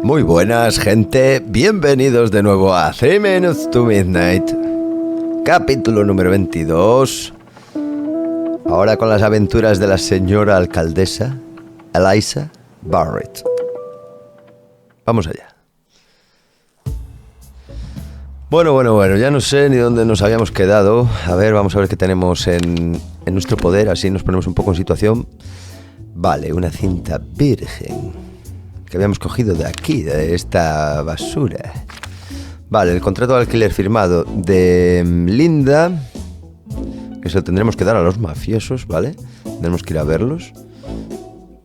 Muy buenas, gente. Bienvenidos de nuevo a 3 Minutes to Midnight. Capítulo número 22. Ahora con las aventuras de la señora alcaldesa Eliza Barrett. Vamos allá. Bueno, ya no sé ni dónde nos habíamos quedado. A ver, vamos a ver qué tenemos en nuestro poder, así nos ponemos un poco en situación. Vale, una cinta virgen que habíamos cogido de aquí, de esta basura. Vale, el contrato de alquiler firmado de Linda, que se lo tendremos que dar a los mafiosos, ¿vale? Tenemos que ir a verlos.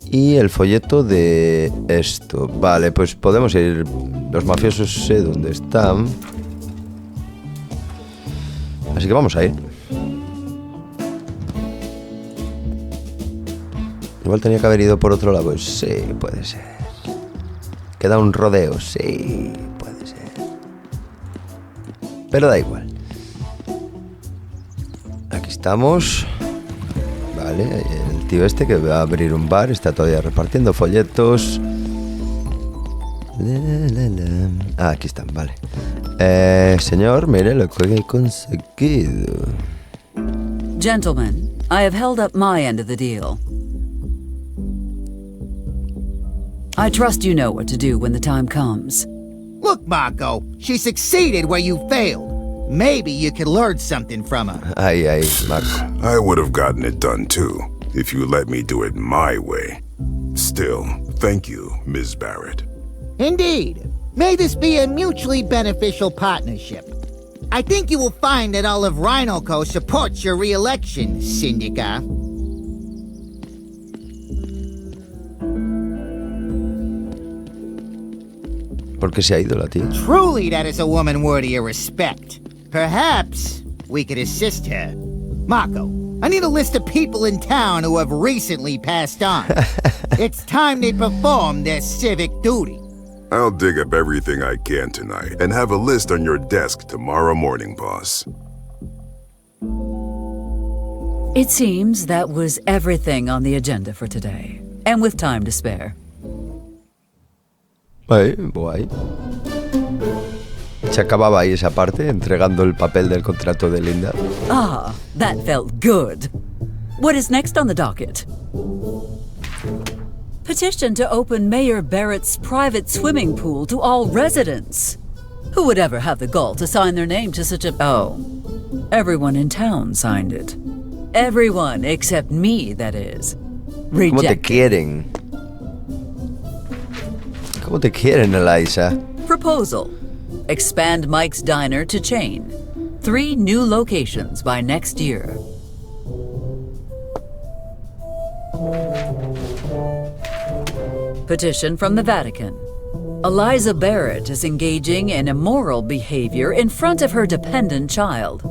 Y el folleto de esto. Vale, pues podemos ir. Los mafiosos sé dónde están. Así que vamos a ir. Igual tenía que haber ido por otro lado. Pues sí, puede ser. Queda un rodeo, sí, puede ser. Pero da igual. Aquí estamos. Vale, el tío este que va a abrir un bar está todavía repartiendo folletos. Ah, aquí están, vale. Señor, mire lo que he conseguido. Gentlemen, I have held up my end of the deal. I trust you know what to do when the time comes. Look, Mako, she succeeded where you failed. Maybe you could learn something from her. Ay, Marco. I would have gotten it done too, if you let me do it my way. Still, thank you, Ms. Barrett. Indeed. May this be a mutually beneficial partnership. I think you will find that all of Rhinoco supports your re-election, Syndica. ¿Por qué se ha ido la tía? Truly, that is a woman worthy of respect. Perhaps we could assist her. Mako, I need a list of people in town who have recently passed on. It's time they perform their civic duty. I'll dig up everything I can tonight and have a list on your desk tomorrow morning, boss. It seems that was everything on the agenda for today, and with time to spare. Guay. Se acababa ahí esa parte, entregando el papel del contrato de Linda. Ah, that felt good. What is next on the docket? Petition to open Mayor Barrett's private swimming pool to all residents. Who would ever have the gall to sign their name to such a... Oh, everyone in town signed it. Everyone except me, that is. Rejected. ¿Cómo te quieren? ¿Cómo te quieren, Eliza? Proposal. Expand Mike's Diner to chain. 3 new locations by next year. Petition from the Vatican. Eliza Barrett is engaging in immoral behavior in front of her dependent child.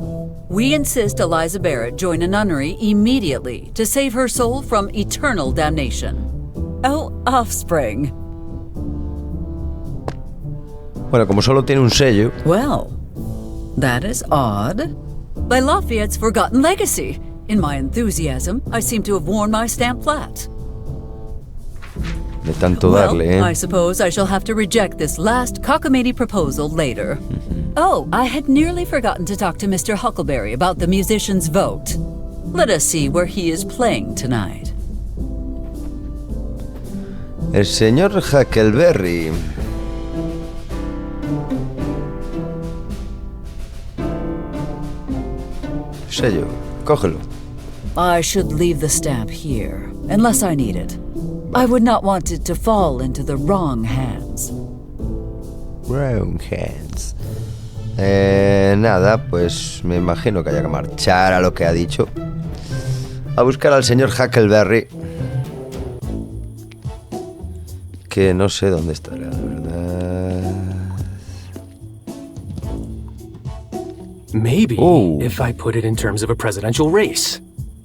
We insist Eliza Barrett join a nunnery immediately to save her soul from eternal damnation. Oh, offspring. Bueno, como solo tiene un sello. Well, that is odd. By Lafayette's forgotten legacy. In my enthusiasm, I seem to have worn my stamp flat. De tanto darle, Well, I suppose I shall have to reject this last cockamamie proposal later. Oh, I had nearly forgotten to talk to Mr. Huckleberry about the musician's vote. Let us see where he is playing tonight. El señor Huckleberry. Sello, cógelo. I should leave the stamp here, unless I need it. I would not want it to fall into the wrong hands. Wrong hands. Nada, pues me imagino que haya que marchar a lo que ha dicho. A buscar al señor Huckleberry. Que no sé dónde estará, la verdad. Maybe if I put it in terms of a presidential race.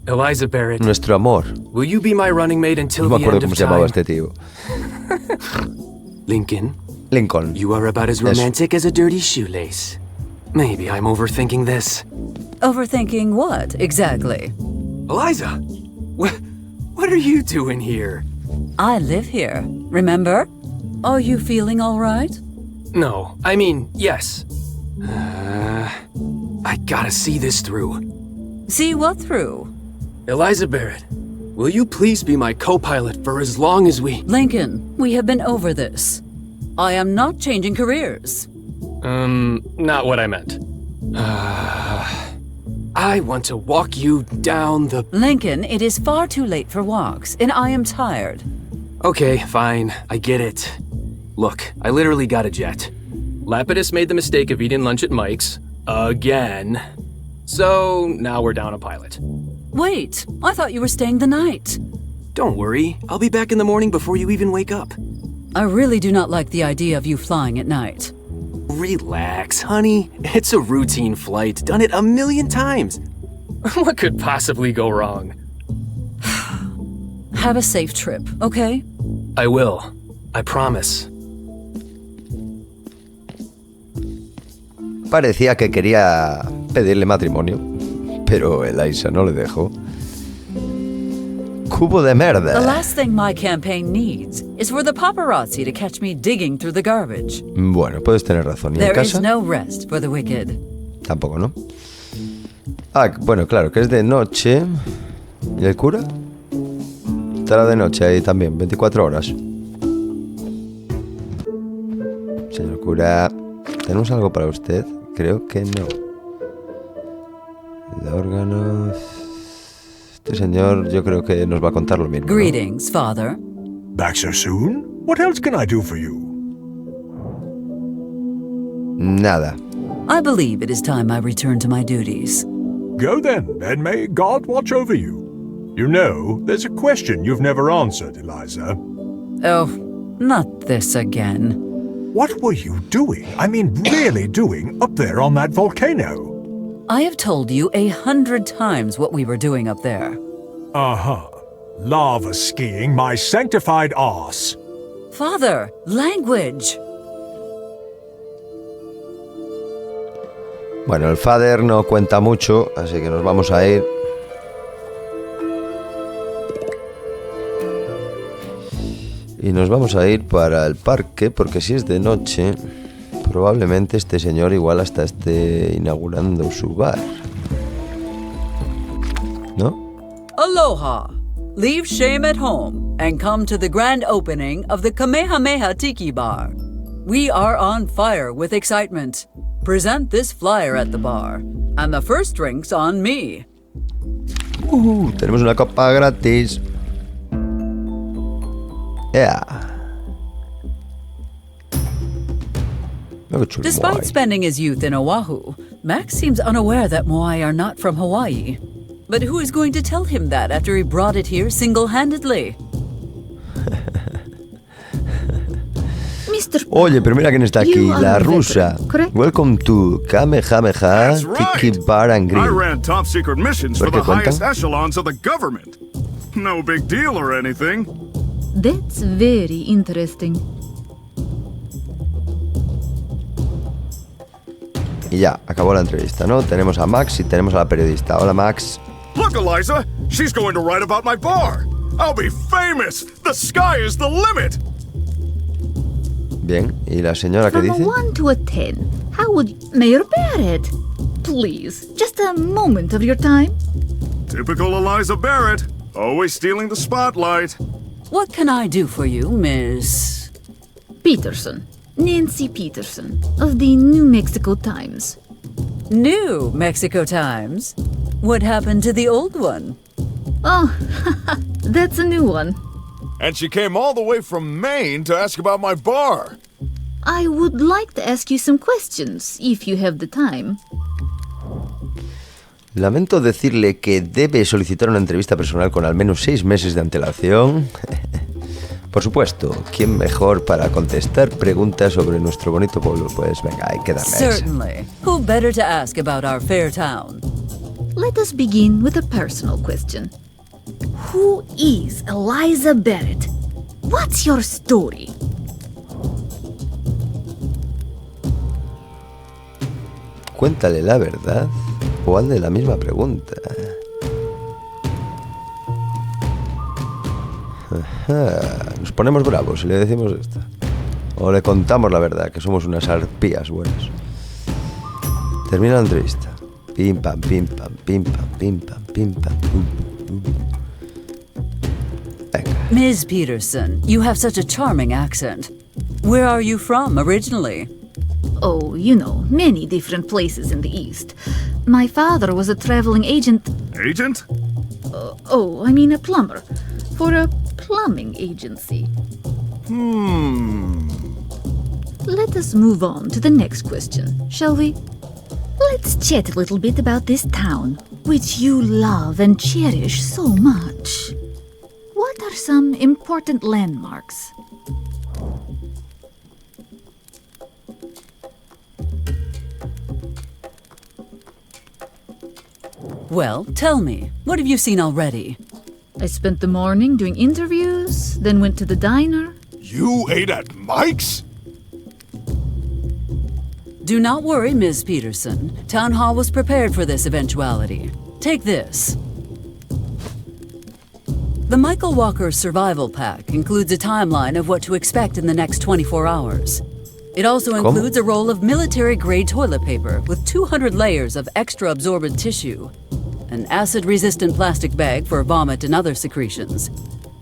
Eliza Barrett. Nuestro amor. Will you be my running mate until No me the acuerdo end cómo of se llamaba time? este tío. Lincoln. You are about as romantic as a dirty shoelace. Maybe I'm overthinking this. Overthinking what, exactly? Eliza! What are you doing here? I live here, remember? Are you feeling all right? No, I mean, yes. I gotta see this through. See what through? Eliza Barrett, will you please be my co-pilot for as long as we... Lincoln, we have been over this. I am not changing careers. Not what I meant. I want to walk you down the... Lincoln, it is far too late for walks, and I am tired. Okay, fine, I get it. Look, I literally got a jet. Lapidus made the mistake of eating lunch at Mike's, again. So, now we're down a pilot. Wait, I thought you were staying the night. Don't worry, I'll be back in the morning before you even wake up. I really do not like the idea of you flying at night. Relax, honey. It's a routine flight, done it 1,000,000 times. What could possibly go wrong? Have a safe trip, okay? I will. I promise. Parecía que quería pedirle matrimonio, pero Eliza no le dejó. Cubo de The merda. last thing my campaign needs is for the paparazzi to catch me digging through the garbage. Bueno, puedes tener razón. ¿Y en There is casa? no rest for the wicked. Tampoco, ¿no? Ah, bueno, claro, que es de noche. ¿Y el cura? Estará de noche ahí también, 24 horas. Señor cura, ¿tenemos algo para usted? Creo que no. El órgano... Este señor yo creo que nos va a contar lo mismo, ¿no? Greetings, Father. Back so soon? What else can I do for you? Nada. I believe it is time I return to my duties. Go then, and may God watch over you. You know, there's a question you've never answered, Eliza. Oh, not this again. What were you doing? I mean, really doing up there on that volcano? I have told you 100 times what we were doing up there. Uh-huh. Lava skiing my sanctified arse. Father, language! Bueno, el father no cuenta mucho, así que nos vamos a ir. Y nos vamos a ir para el parque, porque si es de noche, probablemente este señor igual hasta esté inaugurando su bar. ¿No? Aloha! Leave shame at home and come to the grand opening of the Kamehameha Tiki Bar. We are on fire with excitement. Present this flyer at the bar, and the first drink's on me. Tenemos una copa gratis. Yeah. Despite spending his youth in Oahu, Max seems unaware that Moai are not from Hawaii. But who is going to tell him that after he brought it here single-handedly? Oye, pero mira quién está aquí, la rusa. Welcome to Kamehameha Tiki Bar and I Grill. ran top secret missions for ¿Por qué the highest cuentan? echelons of the government. No big deal or anything. That's very interesting. Y ya, acabó la entrevista, ¿no? Tenemos a Max y tenemos a la periodista. Hola, Max. Look, Eliza, she's going to write about my bar. I'll be famous. The sky is the limit. Bien, ¿y la señora qué From a dice? 1 to a 10, how would Mayor Barrett? Please, just a moment of your time. Typical Eliza Barrett, always stealing the spotlight. What can I do for you, Miss... Peterson, Nancy Peterson, of the New Mexico Times. New Mexico Times? What happened to the old one? Oh, that's a new one. And she came all the way from Maine to ask about my bar. I would like to ask you some questions, if you have the time. Lamento decirle que debe solicitar una entrevista personal con al menos 6 meses de antelación. Por supuesto, ¿quién mejor para contestar preguntas sobre nuestro bonito pueblo? Pues venga, hay que darle a esa. Certainly. Who better to ask about our fair town? Let us begin with a personal question. Who is Eliza Barrett? What's your story? Cuéntale la verdad o hazle la misma pregunta. Nos ponemos bravos si le decimos esto. O le contamos la verdad, que somos unas arpías buenas. Termina la entrevista. Pim pam, pim pam, pim pam, pim pam, pim pam. Venga. Ms. Peterson, you have such a charming accent. Where are you from originally? Oh, you know, many different places in the East. My father was a traveling agent. Agent? I mean a plumber. For a plumbing agency. Let us move on to the next question, shall we? Let's chat a little bit about this town, which you love and cherish so much. What are some important landmarks? Well, tell me, what have you seen already? I spent the morning doing interviews, then went to the diner. You ate at Mike's? Do not worry, Ms. Peterson. Town Hall was prepared for this eventuality. Take this. The Michael Walker Survival Pack includes a timeline of what to expect in the next 24 hours. It also includes a roll of military-grade toilet paper with 200 layers of extra absorbent tissue, an acid-resistant plastic bag for vomit and other secretions,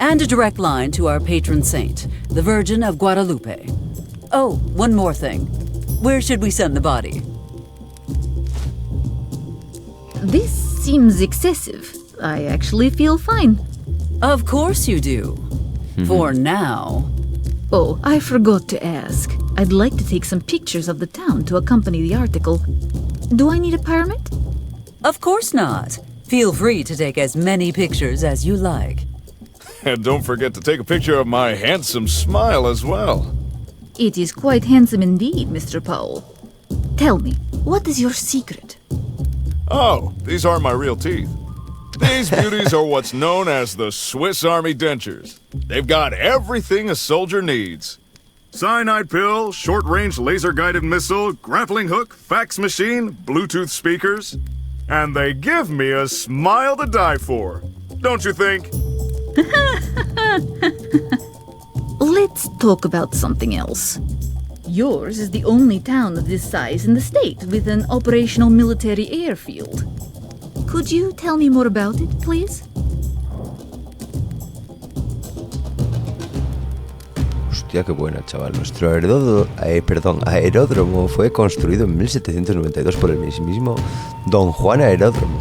and a direct line to our patron saint, the Virgin of Guadalupe. Oh, one more thing. Where should we send the body? This seems excessive. I actually feel fine. Of course you do. For now. Oh, I forgot to ask. I'd like to take some pictures of the town to accompany the article. Do I need a permit? Of course not. Feel free to take as many pictures as you like. And don't forget to take a picture of my handsome smile as well. It is quite handsome indeed, Mr. Powell. Tell me, what is your secret? Oh, these aren't my real teeth. These beauties are what's known as the Swiss Army dentures. They've got everything a soldier needs. Cyanide pill, short-range laser-guided missile, grappling hook, fax machine, Bluetooth speakers. And they give me a smile to die for. Don't you think? Let's talk about something else. Yours is the only town of this size in the state with an operational military airfield. Could you tell me more about it, please? Hostia, qué buena, chaval. Nuestro aeródromo fue construido en 1792 por el mismísimo Don Juan Aeródromo.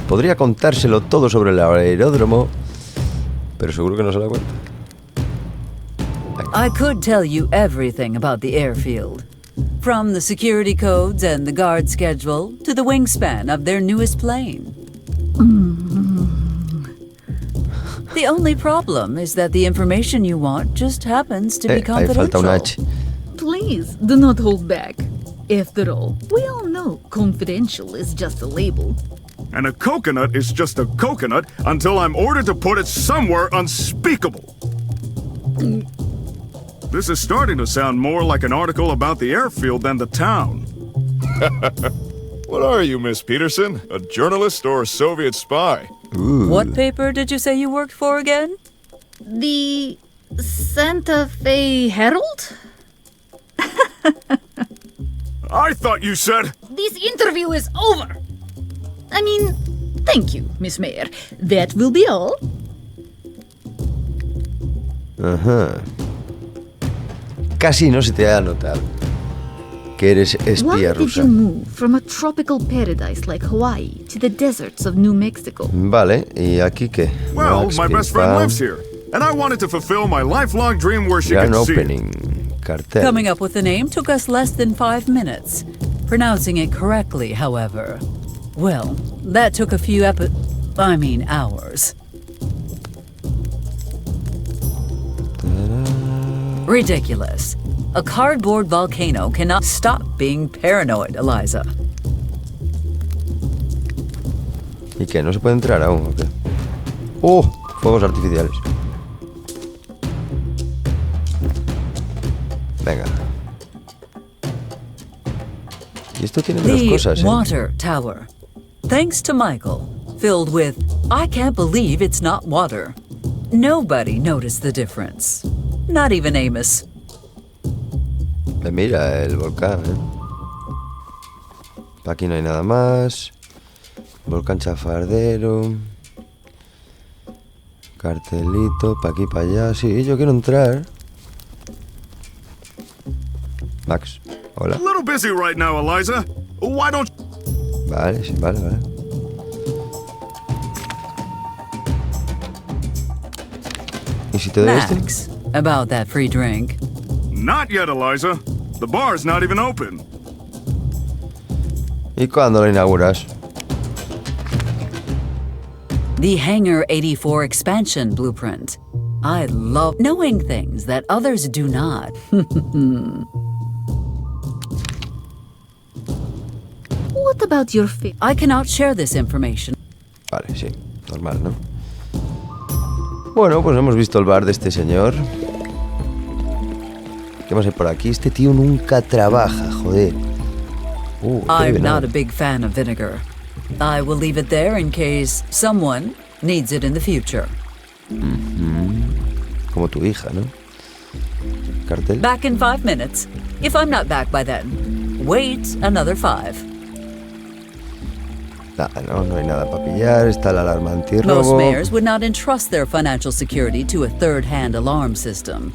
Podría contárselo todo sobre el aeródromo, pero seguro que no se da cuenta. I could tell you everything about the airfield. From the security codes and the guard schedule to the wingspan of their newest plane. The only problem is that the information you want just happens to be confidential. Falta un H. Please, do not hold back. After all, we all know confidential is just a label. And a coconut is just a coconut until I'm ordered to put it somewhere unspeakable. This is starting to sound more like an article about the airfield than the town. What are you, Miss Peterson? A journalist or a Soviet spy? Ooh. What paper did you say you worked for again? The Santa Fe Herald? I thought you said... This interview is over. I mean, thank you, Miss Mayor. That will be all. Ajá. Casi no se te ha notado que eres espía Why did rusa. you move from a tropical paradise like Hawaii to the deserts of New Mexico? Vale, ¿y aquí qué? Well, Max, my pim, best friend pam. lives here, and I wanted to fulfill my lifelong dream where she Grand could see it. opening. Cartel. Coming up with the name took us less than 5 minutes. Pronouncing it correctly, however. Well, that took a few hours. Ridiculous. A cardboard volcano cannot stop being paranoid, Eliza. ¿Y qué? ¿No se puede entrar aún o qué? ¡Oh! Fuegos artificiales. Venga. Y esto tiene menos The cosas, ¿eh? water tower. Thanks to Michael, filled with, I can't believe it's not water. Nobody noticed the difference. Not even Amos. Mira el volcán, Pa' aquí no hay nada más. Volcán chafardero. Cartelito, pa' aquí, pa' allá. Sí, yo quiero entrar. Max, hola. A little busy right now, Eliza. Why don't... Vale, sí, vale. ¿Y si te doy este? Max, about that free drink. Not yet, Eliza. The bar's not even open. ¿Y cuándo lo inauguras? The Hangar 84 expansion blueprint. I love knowing things that others do not. What about your I cannot share this information. Vale, sí, normal, ¿no? Bueno, pues hemos visto el bar de este señor. ¿Qué más hay por aquí? Este tío nunca trabaja, joder. I'm not a big fan of vinegar. I will leave it there in case someone needs it in the future. Como tu hija, ¿no? Cartel. Back in 5 minutes. If I'm not back by then, wait another 5. Nada, no hay nada para pillar. Está la alarma antirrobo. Most mayors would not entrust their financial security to a third-hand alarm system.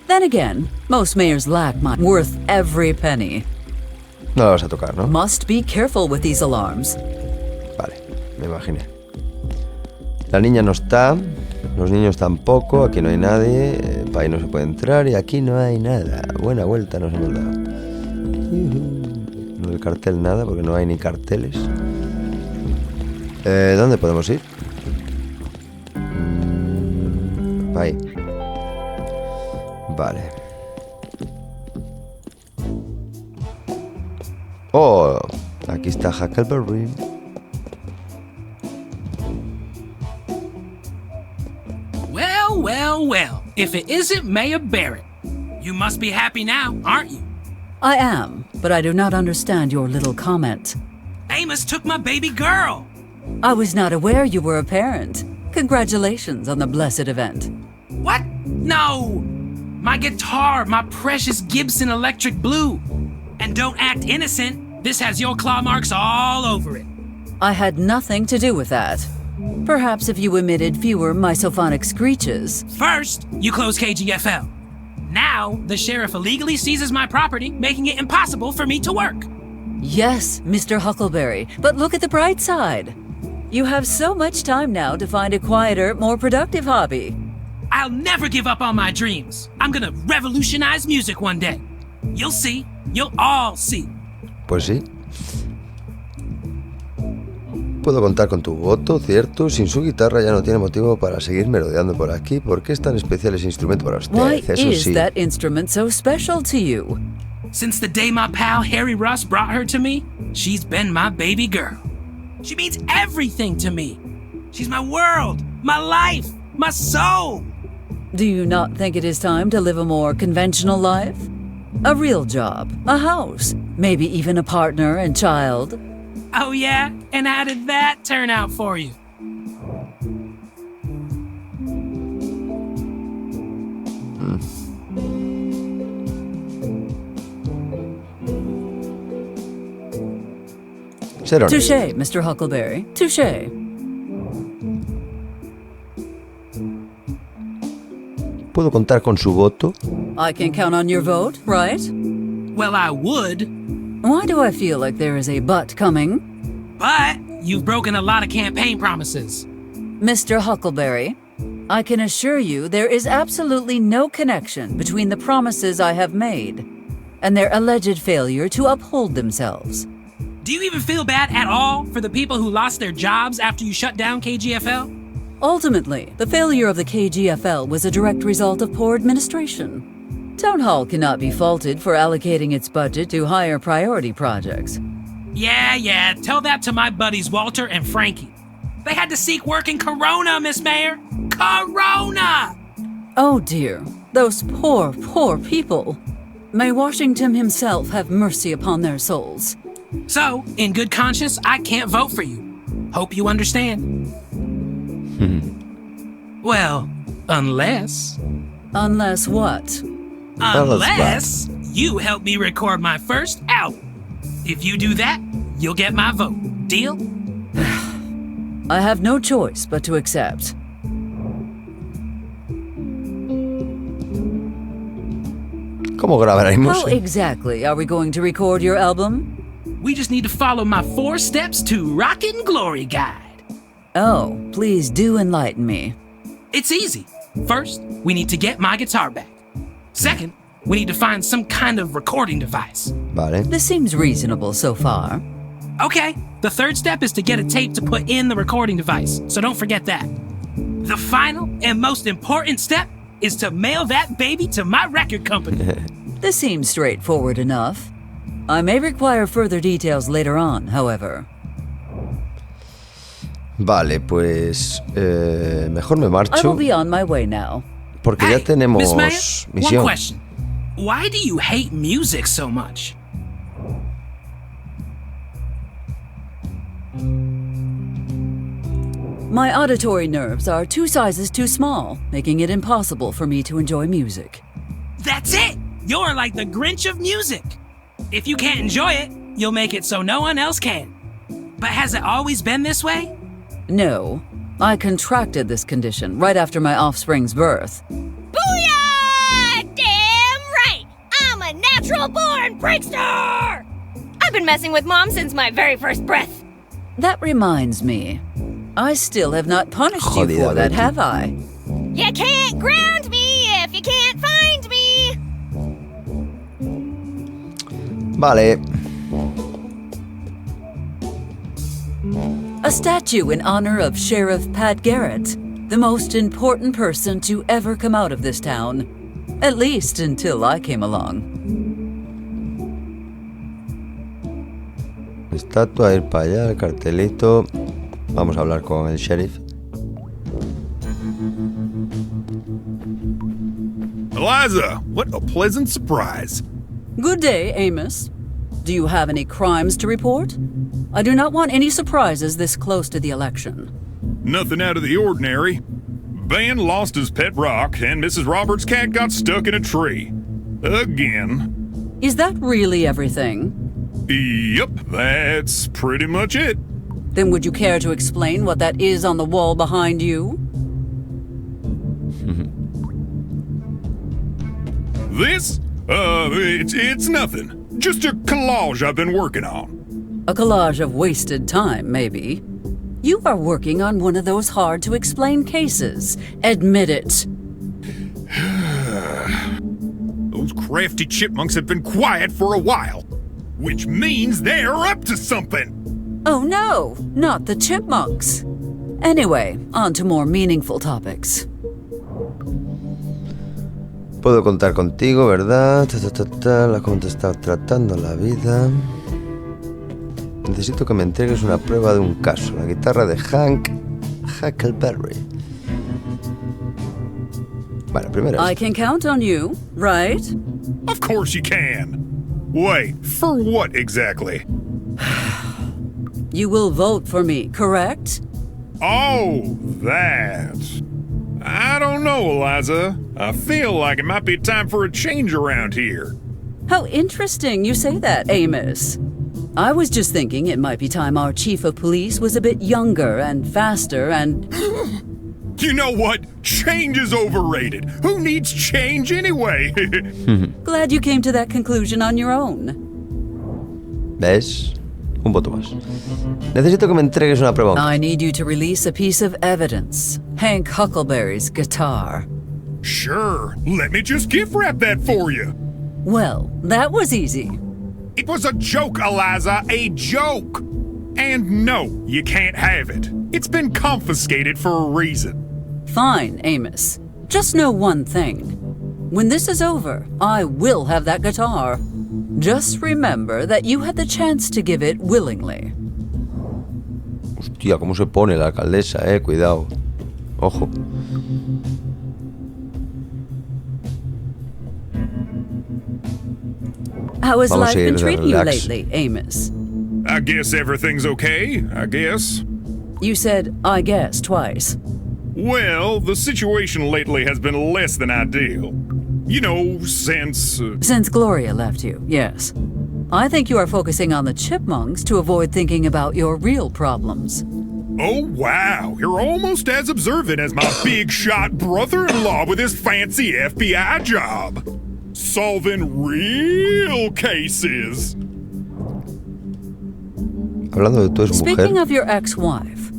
Then again, most mayors lack money worth every penny. No la vas a tocar, ¿no? Must be careful with these alarms. Vale, me imaginé. La niña no está, los niños tampoco, aquí no hay nadie, para ahí no se puede entrar y aquí no hay nada. Buena vuelta nos hemos dado. No del cartel nada, porque no hay ni carteles. ¿Dónde podemos ir? Ahí. Vale. Oh, aquí está Huckleberry. Well, if it isn't Mayor Barrett, you must be happy now, aren't you? I am, but I do not understand your little comment. Amos took my baby girl. I was not aware you were a parent. Congratulations on the blessed event. What? No! My guitar, my precious Gibson Electric Blue. And don't act innocent. This has your claw marks all over it. I had nothing to do with that. Perhaps if you emitted fewer misophonic screeches. First, you close KGFL. Now, the sheriff illegally seizes my property, making it impossible for me to work. Yes, Mr. Huckleberry, but look at the bright side. You have so much time now to find a quieter, more productive hobby. I'll never give up on my dreams. I'm gonna revolutionize music one day. You'll see. You'll all see. Pues sí. Puedo contar con tu voto, cierto. Sin su guitarra ya no tiene motivo para seguir merodeando por aquí. ¿Por qué es tan especial ese instrumento para usted? Why Eso is sí. that instrument so special to you? Since the day my pal Harry Russ brought her to me, she's been my baby girl. She means everything to me. She's my world, my life, my soul. Do you not think it is time to live a more conventional life? A real job, a house, maybe even a partner and child? Oh yeah? And how did that turn out for you? Touché, Mr. Huckleberry. Touché. ¿Puedo contar con su voto? I can count on your vote, right? Well, I would, Why do I feel like there is a but coming? but you've broken a lot of campaign promises. Mr. Huckleberry, I can assure you there is absolutely no connection between the promises I have made and their alleged failure to uphold themselves. Do you even feel bad at all for the people who lost their jobs after you shut down KGFL? Ultimately, the failure of the KGFL was a direct result of poor administration. Town Hall cannot be faulted for allocating its budget to higher priority projects. Yeah, tell that to my buddies Walter and Frankie. They had to seek work in Corona, Miss Mayor. Corona! Oh dear, those poor, poor people. May Washington himself have mercy upon their souls. So, in good conscience, I can't vote for you. Hope you understand. Well, unless... Unless what? Unless you help me record my first album. If you do that, you'll get my vote. Deal? I have no choice but to accept. ¿Cómo grabaremos? How exactly are we going to record your album? We just need to follow my 4 steps to Rockin' Glory guide. Oh, please do enlighten me. It's easy. First, we need to get my guitar back. Second, we need to find some kind of recording device. Vale. This seems reasonable so far. Okay, the third step is to get a tape to put in the recording device, so don't forget that. The final and most important step is to mail that baby to my record company. This seems straightforward enough. I may require further details later on, however. Vale, pues mejor me I will marcho be on my way now. porque Hey, ya tenemos Miss Maya, one misión. question. Why do you hate music so much? My auditory nerves are 2 sizes too small, making it impossible for me to enjoy music. That's it! You're like the Grinch of music. If you can't enjoy it, you'll make it so no one else can. But has it always been this way? No, I contracted this condition right after my offspring's birth. Booyah! Damn right! I'm a natural-born prankster! I've been messing with Mom since my very first breath. That reminds me. I still have not punished you Jodida, for that, Betty. have I? You can't ground me if you can't find me! Vale. A statue in honor of Sheriff Pat Garrett, the most important person to ever come out of this town. At least until I came along. Estatua, ir para allá, el cartelito. Vamos a hablar con el sheriff. Eliza, what a pleasant surprise. Good day, Amos. Do you have any crimes to report? I do not want any surprises this close to the election. Nothing out of the ordinary. Ben lost his pet rock, and Mrs. Roberts' cat got stuck in a tree. Again. Is that really everything? Yep, that's pretty much it. Then would you care to explain what that is on the wall behind you? This? It's nothing. Just a collage I've been working on. A collage of wasted time, maybe. You are working on one of those hard-to-explain cases. Admit it. Those crafty chipmunks have been quiet for a while, which means they're up to something. Oh no, not the chipmunks. Anyway, on to more meaningful topics. Puedo contar contigo, ¿verdad? La cómo te está tratando la vida. Necesito que me entregues una prueba de un caso. La guitarra de Huckleberry. Vale, primero. I can count on you, right? Of course you can. Wait, for what exactly? You will vote for me, correct? Oh, that. I don't know, Eliza. I feel like it might be time for a change around here. How interesting you say that, Amos. I was just thinking it might be time our chief of police was a bit younger and faster and... You know what? Change is overrated. Who needs change anyway? Glad you came to that conclusion on your own. ¿Ves? Un voto más. Necesito que me entregues una prueba. I need you to release a piece of evidence. Hank Huckleberry's guitar. Sure. Let me just gift wrap that for you. Well, that was easy. It was a joke, Eliza. A joke. And no, you can't have it. It's been confiscated for a reason. Fine, Amos. Just know one thing. When this is over, I will have that guitar. Just remember that you had the chance to give it willingly. Hostia, cómo se pone la alcaldesa, cuidado. Ojo. How has Vamos life a ir been de treating you relax. lately, Amos? I guess everything's okay, I guess. You said, I guess, twice. Well, the situation lately has been less than ideal. You know, since... Since Gloria left you, yes. I think you are focusing on the chipmunks to avoid thinking about your real problems. Oh, wow. You're almost as observant as my big-shot brother-in-law with his fancy FBI job. Solving real cases. Hablando de tu ex Speaking mujer. of your ex-wife,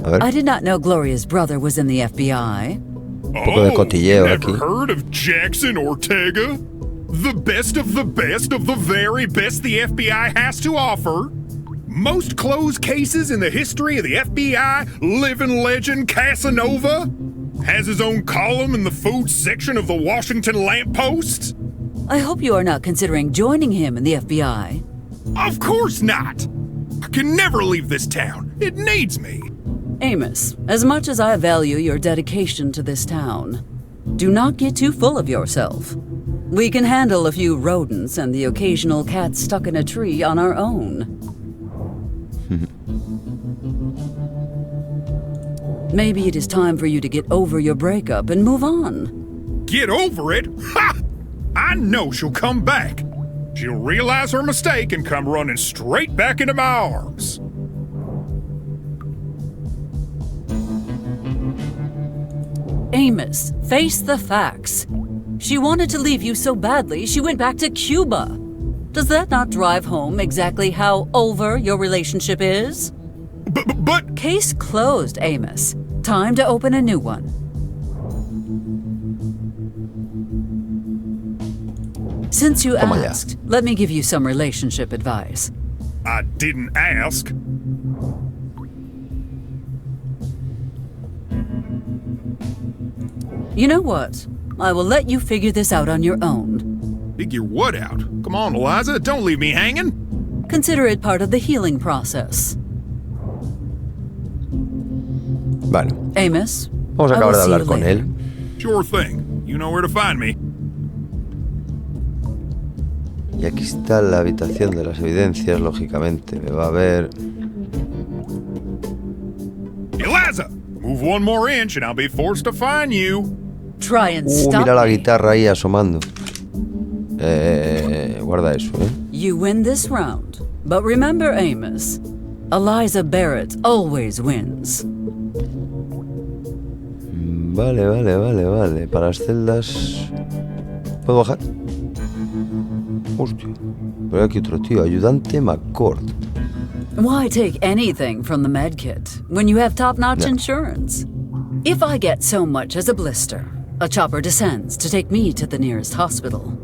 A ver, I did not know Gloria's brother was in the FBI. un poco de cotilleo you aquí. never heard of Jackson Ortega? The best of the very best the FBI has to offer. Most closed cases in the history of the FBI, living legend Casanova. Has his own column in the food section of the Washington Lamppost. I hope you are not considering joining him in the FBI. Of course not! I can never leave this town. It needs me. Amos, as much as I value your dedication to this town, do not get too full of yourself. We can handle a few rodents and the occasional cat stuck in a tree on our own. Maybe it is time for you to get over your breakup and move on. Get over it? Ha! I know she'll come back. She'll realize her mistake and come running straight back into my arms. Amos, face the facts. She wanted to leave you so badly, she went back to Cuba. Does that not drive home exactly how over your relationship is? But... Case closed, Amos. Time to open a new one. Since you Toma ya. asked, let me give you some relationship advice. I didn't ask. You know what? I will let you figure this out on your own. Figure what out? Come on, Eliza, don't leave me hanging. Consider it part of the healing process. Bueno, Amos, vamos a I will acabar de see hablar you con later. él. Sure thing. You know where to find me. Y aquí está la habitación de las evidencias, lógicamente. Me va a ver. Eliza, move one more inch and I'll be forced to find you. Try and stop Mira la me. guitarra ahí asomando. Guarda eso, You win this round. But remember, Amos, Eliza Barrett always wins. Vale. Para las celdas... ¿Puedo bajar? Hostia. Pero hay aquí otro tío. Ayudante McCord. Why take anything from the medkit when you have top-notch insurance? If I get so much as a blister, a chopper descends to take me to the nearest hospital.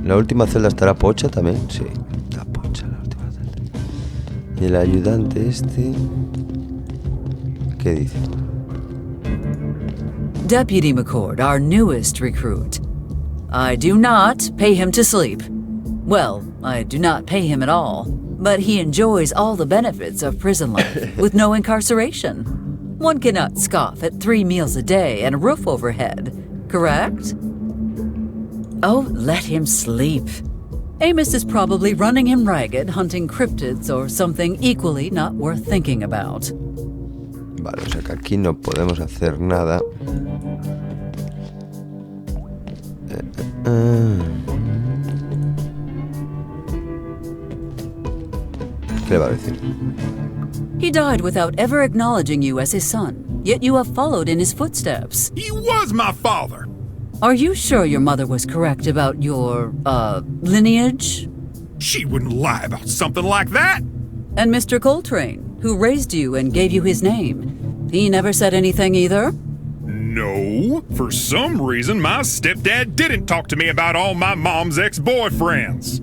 ¿La última celda estará pocha también? Sí, está pocha la última celda. Y el ayudante este... ¿Qué dice? Deputy McCord, our newest recruit. I do not pay him to sleep. Well, I do not pay him at all, but he enjoys all the benefits of prison life with no incarceration. One cannot scoff at 3 meals a day and a roof overhead, correct? Oh, let him sleep. Amos is probably running him ragged, hunting cryptids or something equally not worth thinking about. Vale, o sea que aquí no podemos hacer nada. ¿Qué le va a decir? He died without ever acknowledging you as his son, yet you have followed in his footsteps. He was my father. Are you sure your mother was correct about your, lineage? She wouldn't lie about something like that. And Mr. Coltrane, who raised you and gave you his name, he never said anything either? No. For some reason, my stepdad didn't talk to me about all my mom's ex-boyfriends.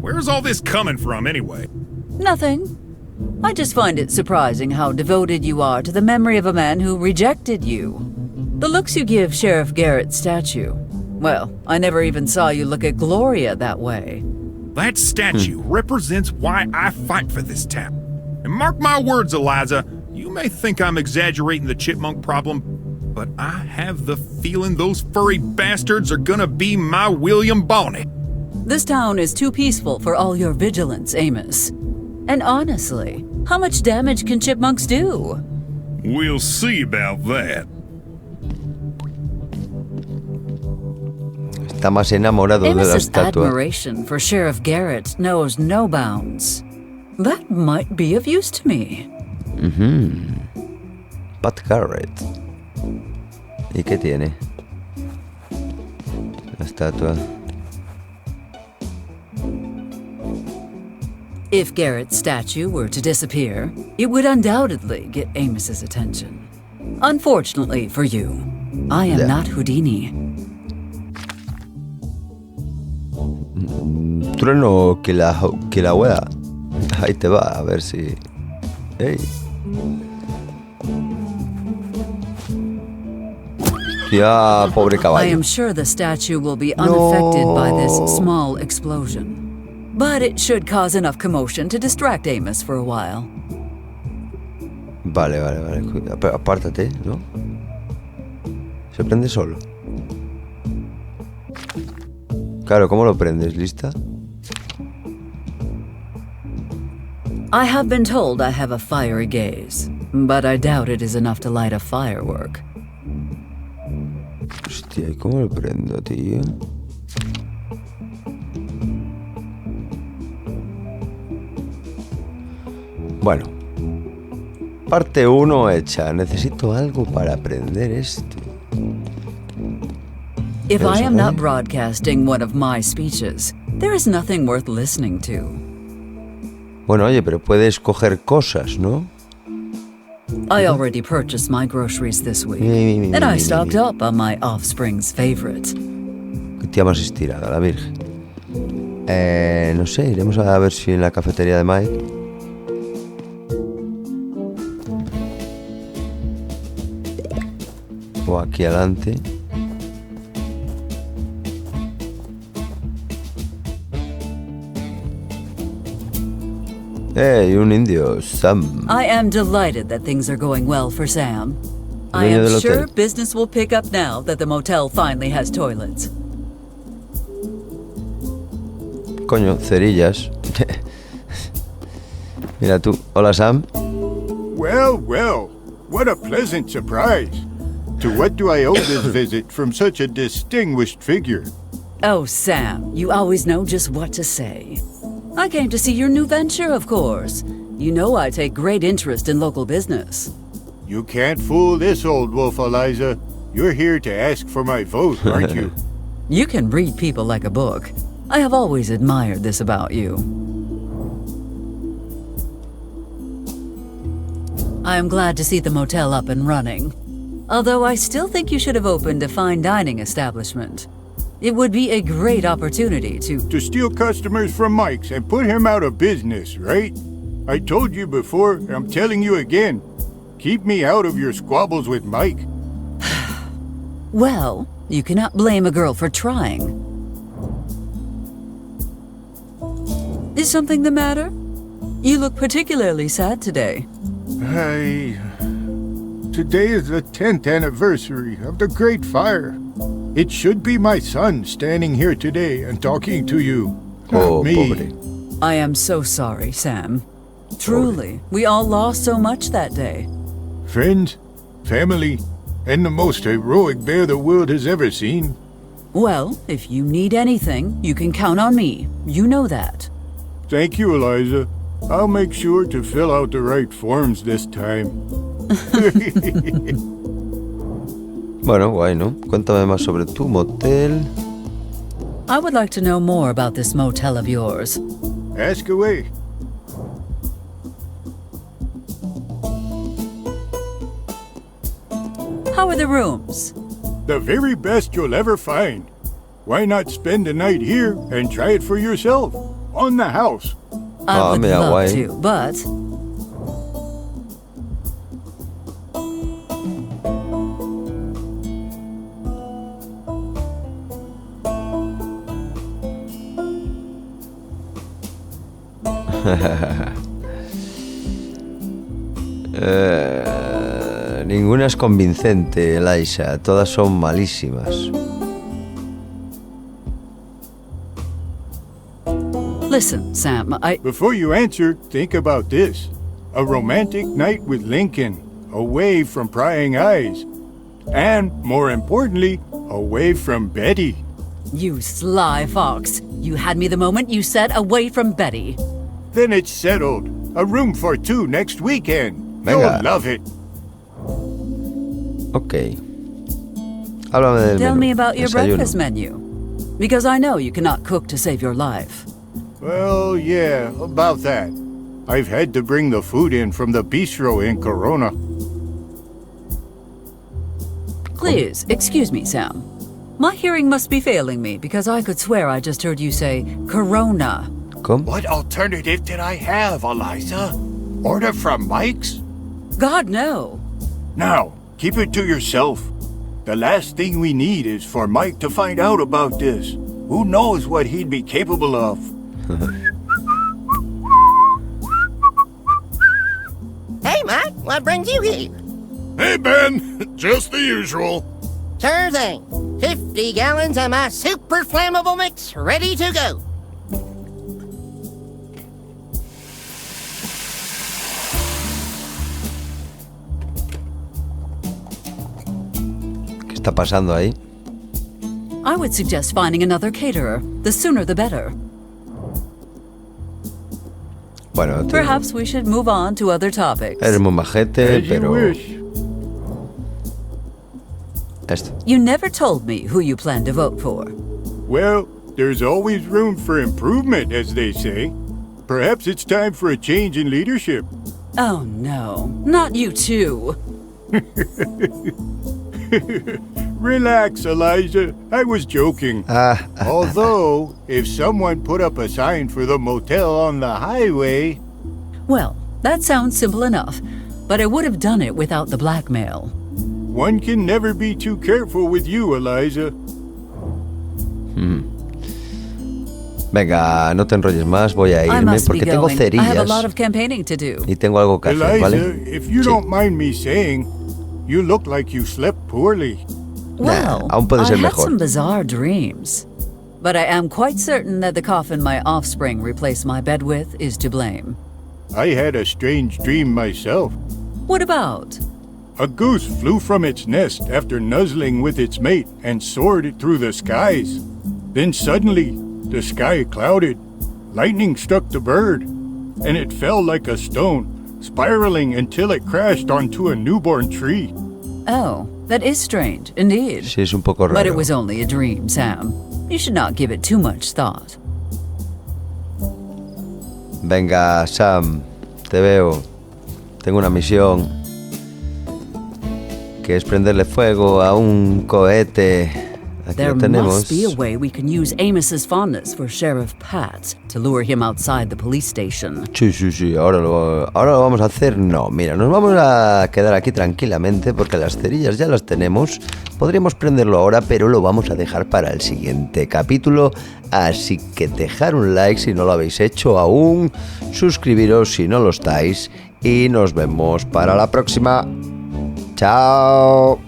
Where's all this coming from, anyway? Nothing. I just find it surprising how devoted you are to the memory of a man who rejected you. The looks you give Sheriff Garrett's statue. Well, I never even saw you look at Gloria that way. That statue represents why I fight for this town. And mark my words, Eliza, you may think I'm exaggerating the chipmunk problem, but I have the feeling those furry bastards are gonna be my William Bonney. This town is too peaceful for all your vigilance, Amos. And honestly, how much damage can chipmunks do? We'll see about that. Está más enamorado de la Amos's estatua. admiration for Sheriff Garrett knows no bounds. That might be of use to me. Pat Garrett. ¿Y qué tiene? La estatua. If Garrett's statue were to disappear, it would undoubtedly get Amos's attention. Unfortunately for you, I am not Houdini. Trueno que la wea. Ahí te va, a ver si... ¡Ey! Ya, pobre I caballo. am sure the statue will be unaffected by this small explosion. But it should cause enough commotion to distract Amos for a while. Vale. Apártate, ¿no? Se prende solo. Claro, ¿cómo lo prendes? ¿Lista? I have been told I have a fiery gaze, but I doubt it is enough to light a firework. Hostia, ¿y cómo lo prendo, tío? Bueno. Parte 1 hecha. Necesito algo para aprender esto. If I am not broadcasting one of my speeches, there is nothing worth listening to. Bueno, oye, pero puedes coger cosas, ¿no? I already purchased my groceries this week, and I stocked up on my offspring's favorite. Qué tía más estirada, la Virgen. No sé, iremos a ver si en la cafetería de Mike. O aquí adelante. Hey, un indio, Sam. I am delighted that things are going well for Sam. I Dueño am del sure hotel. business will pick up now that the motel finally has toilets. Coño, cerillas. Mira tú. Hola, Sam. Well, what a pleasant surprise. To what do I owe this visit from such a distinguished figure? Oh, Sam, you always know just what to say. I came to see your new venture, of course. You know I take great interest in local business. You can't fool this old wolf, Eliza. You're here to ask for my vote, aren't you? You can read people like a book. I have always admired this about you. I am glad to see the motel up and running. Although I still think you should have opened a fine dining establishment. It would be a great opportunity To steal customers from Mike's and put him out of business, right? I told you before, and I'm telling you again. Keep me out of your squabbles with Mike. Well, you cannot blame a girl for trying. Is something the matter? You look particularly sad today. Today is the 10th anniversary of the Great Fire. It should be my son standing here today and talking to you. Oh, not me. pobre. I am so sorry, Sam. Truly, we all lost so much that day. Friends, family, and the most heroic bear the world has ever seen. Well, if you need anything, you can count on me. You know that. Thank you, Eliza. I'll make sure to fill out the right forms this time. Bueno, guay, ¿no? Cuéntame más sobre tu motel. I would like to know more about this motel of yours. Ask away. How are the rooms? The very best you'll ever find. Why not spend the night here and try it for yourself? On the house. I would mira, love guay. to, but... Ninguna es convincente, Eliza. Todas son malísimas. Listen, Sam, Before you answer, think about this. A romantic night with Lincoln, away from prying eyes. And, more importantly, away from Betty. You sly fox. You had me the moment you said away from Betty. Then it's settled. A room for two next weekend. Venga. You'll love it. Ok. Háblame del Tell menú. me about your Desayuno. breakfast menu. Because I know you cannot cook to save your life. Well, yeah, about that. I've had to bring the food in from the bistro in Corona. Please, excuse me, Sam. My hearing must be failing me because I could swear I just heard you say Corona. ¿Cómo? What alternative did I have, Eliza? Order from Mike's? God, no. Now, keep it to yourself. The last thing we need is for Mike to find out about this. Who knows what he'd be capable of? Hey, Mike, what brings you here? Hey, Ben. Just the usual. Sure thing. 50 gallons of my super flammable mix ready to go. ¿Qué está pasando ahí? I would suggest finding another caterer. The sooner the better. Bueno, tú Perhaps we should move on to other topics. eres muy majete, As you pero... wish. Esto. You never told me who you plan to vote for. Well, there's always room for improvement, as they say. Perhaps it's time for a change in leadership. Oh no, not you too. Relax, Eliza. I was joking. Although, if someone put up a sign for the motel on the highway... Well, that sounds simple enough, but I would have done it without the blackmail. One can never be too careful with you, Eliza. Venga, no te enrolles más, voy a I irme must be porque tengo going. I have a lot cerillas of campaigning to do. y tengo algo que hacer, Eliza, ¿vale? if you Sí. don't mind me saying, you look like you slept poorly. Well, aún puede I ser had mejor. some bizarre dreams. But I am quite certain that the coffin my offspring replaced my bed with is to blame. I had a strange dream myself. What about? A goose flew from its nest after nuzzling with its mate and soared through the skies. Then suddenly, the sky clouded. Lightning struck the bird, and it fell like a stone, spiraling until it crashed onto a newborn tree. Oh, that is strange, indeed. Sí, es un poco raro. But it was only a dream, Sam. You should not give it too much thought. Venga, Sam, te veo. Tengo una misión, que es prenderle fuego a un cohete. Aquí There lo tenemos. must be a way we can use Amos's fondness for Sheriff Pat to lure him outside the police station. Sí, ahora lo vamos a hacer. No, mira, nos vamos a quedar aquí tranquilamente porque las cerillas ya las tenemos. Podríamos prenderlo ahora, pero lo vamos a dejar para el siguiente capítulo. Así que dejar un like si no lo habéis hecho aún, suscribiros si no lo estáis y nos vemos para la próxima. Chao.